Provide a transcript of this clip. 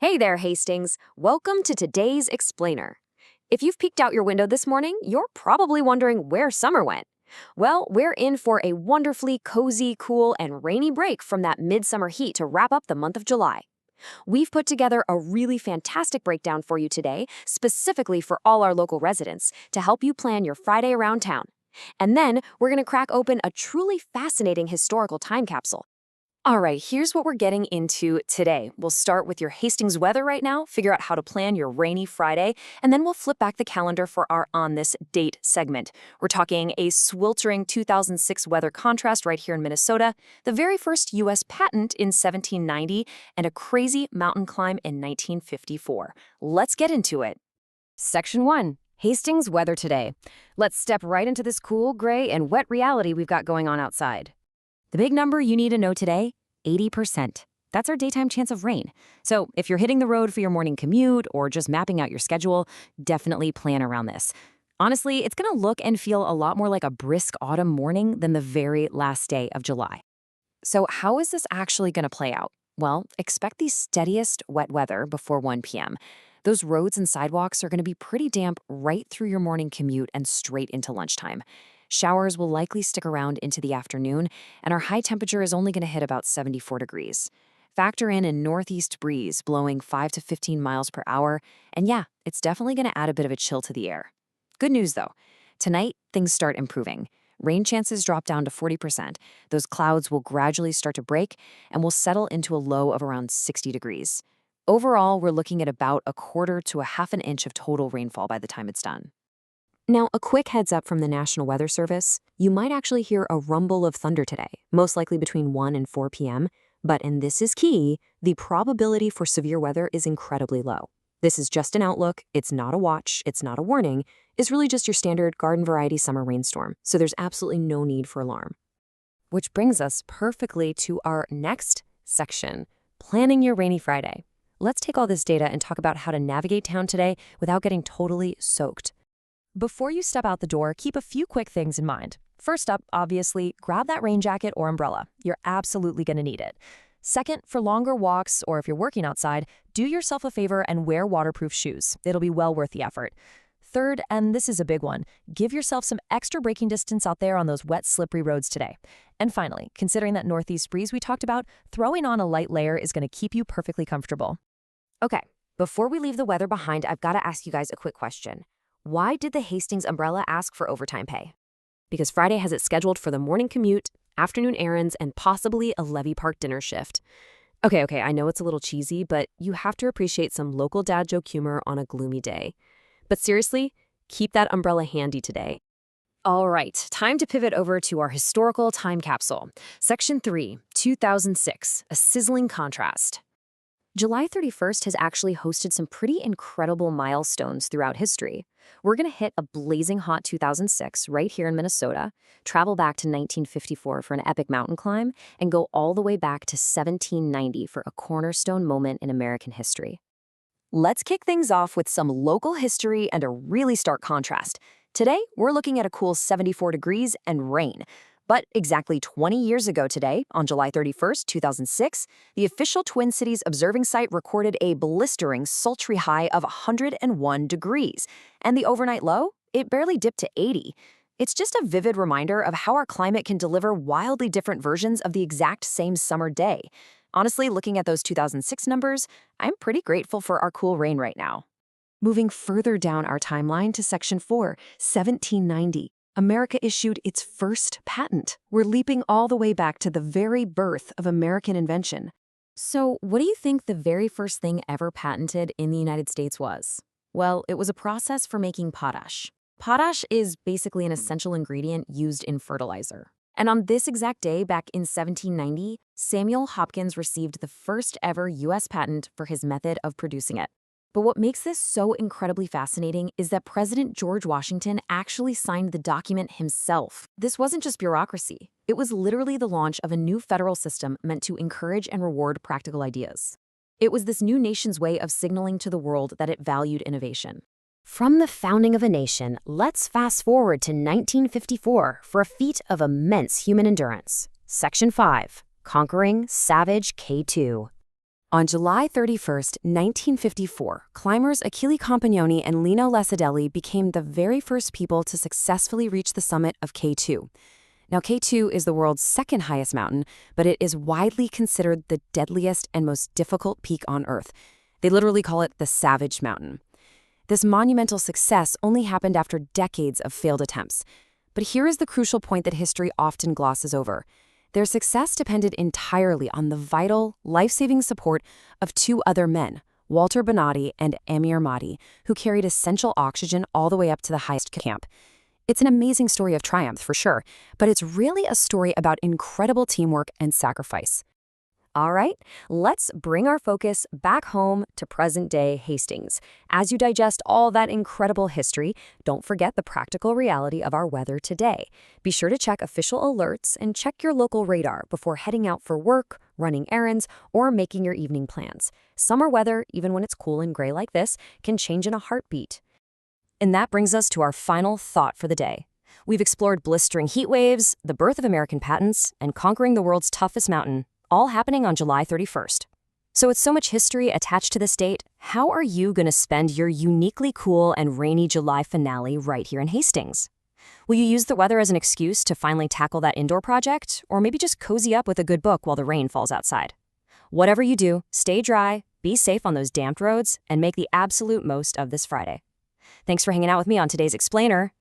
Hey there, Hastings. Welcome to today's Explainer. If you've peeked out your window this morning, you're probably wondering where summer went. Well, we're in for a wonderfully cozy, cool, and rainy break from that midsummer heat to wrap up the month of July. We've put together a really fantastic breakdown for you today, specifically for all our local residents, to help you plan your Friday around town. And then we're going to crack open a truly fascinating historical time capsule. All right, here's what we're getting into today. We'll start with your Hastings weather right now, figure out how to plan your rainy Friday, and then we'll flip back the calendar for our On This Date segment. We're talking a sweltering 2006 weather contrast right here in Minnesota, the very first U.S. patent in 1790, and a crazy mountain climb in 1954. Let's get into it. Section 1. Hastings weather today. Let's step right into this cool, gray, and wet reality we've got going on outside. The big number you need to know today, 80%. That's our daytime chance of rain. So if you're hitting the road for your morning commute or just mapping out your schedule, definitely plan around this. Honestly, it's going to look and feel a lot more like a brisk autumn morning than the very last day of July. So how is this actually going to play out? Well, expect the steadiest wet weather before 1 p.m. Those roads and sidewalks are going to be pretty damp right through your morning commute and straight into lunchtime. Showers will likely stick around into the afternoon, and our high temperature is only going to hit about 74 degrees. Factor in a northeast breeze blowing 5 to 15 miles per hour, and yeah, it's definitely going to add a bit of a chill to the air. Good news, though. Tonight, things start improving. Rain chances drop down to 40%. Those clouds will gradually start to break, and will settle into a low of around 60 degrees. Overall, we're looking at about a quarter to a half an inch of total rainfall by the time it's done. Now, a quick heads up from the National Weather Service. You might actually hear a rumble of thunder today, most likely between 1 and 4 p.m., but, and this is key, the probability for severe weather is incredibly low. This is just an outlook, it's not a watch, it's not a warning, it's really just your standard garden variety summer rainstorm, so there's absolutely no need for alarm. Which brings us perfectly to our next section, planning your rainy Friday. Let's take all this data and talk about how to navigate town today without getting totally soaked. Before you step out the door, keep a few quick things in mind. First up, obviously, grab that rain jacket or umbrella. You're absolutely going to need it. Second, for longer walks or if you're working outside, do yourself a favor and wear waterproof shoes. It'll be well worth the effort. Third, and this is a big one, give yourself some extra braking distance out there on those wet, slippery roads today. And finally, considering that northeast breeze we talked about, throwing on a light layer is going to keep you perfectly comfortable. Okay, before we leave the weather behind, I've got to ask you guys a quick question. Why did the Hastings umbrella ask for overtime pay? Because Friday has it scheduled for the morning commute, afternoon errands, and possibly a Levy Park dinner shift. Okay, I know it's a little cheesy, but you have to appreciate some local dad joke humor on a gloomy day. But seriously, keep that umbrella handy today. All right, time to pivot over to our historical time capsule. Section 3, 2006, a sizzling contrast. July 31st has actually hosted some pretty incredible milestones throughout history. We're going to hit a blazing hot 2006 right here in Minnesota, travel back to 1954 for an epic mountain climb, and go all the way back to 1790 for a cornerstone moment in American history. Let's kick things off with some local history and a really stark contrast. Today, we're looking at a cool 74 degrees and rain. But exactly 20 years ago today, on July 31st, 2006, the official Twin Cities observing site recorded a blistering, sultry high of 101 degrees. And the overnight low? It barely dipped to 80. It's just a vivid reminder of how our climate can deliver wildly different versions of the exact same summer day. Honestly, looking at those 2006 numbers, I'm pretty grateful for our cool rain right now. Moving further down our timeline to Section 4, 1790. America issued its first patent. We're leaping all the way back to the very birth of American invention. So, what do you think the very first thing ever patented in the United States was? Well, it was a process for making potash. Potash is basically an essential ingredient used in fertilizer. And on this exact day, back in 1790, Samuel Hopkins received the first ever U.S. patent for his method of producing it. But what makes this so incredibly fascinating is that President George Washington actually signed the document himself. This wasn't just bureaucracy. It was literally the launch of a new federal system meant to encourage and reward practical ideas. It was this new nation's way of signaling to the world that it valued innovation. From the founding of a nation, let's fast forward to 1954 for a feat of immense human endurance. Section 5, Conquering Savage K2. On July 31st, 1954, climbers Achille Compagnoni and Lino Lessadelli became the very first people to successfully reach the summit of K2. Now, K2 is the world's second highest mountain, but it is widely considered the deadliest and most difficult peak on Earth. They literally call it the Savage Mountain. This monumental success only happened after decades of failed attempts. But here is the crucial point that history often glosses over. Their success depended entirely on the vital, life-saving support of two other men, Walter Bonatti and Amir Mahdi, who carried essential oxygen all the way up to the highest camp. It's an amazing story of triumph, for sure, but it's really a story about incredible teamwork and sacrifice. All right, let's bring our focus back home to present-day Hastings. As you digest all that incredible history, don't forget the practical reality of our weather today. Be sure to check official alerts and check your local radar before heading out for work, running errands, or making your evening plans. Summer weather, even when it's cool and gray like this, can change in a heartbeat. And that brings us to our final thought for the day. We've explored blistering heat waves, the birth of American patents, and conquering the world's toughest mountain, all happening on July 31st. So with so much history attached to this date, how are you going to spend your uniquely cool and rainy July finale right here in Hastings? Will you use the weather as an excuse to finally tackle that indoor project, or maybe just cozy up with a good book while the rain falls outside? Whatever you do, stay dry, be safe on those damp roads, and make the absolute most of this Friday. Thanks for hanging out with me on today's Explainer.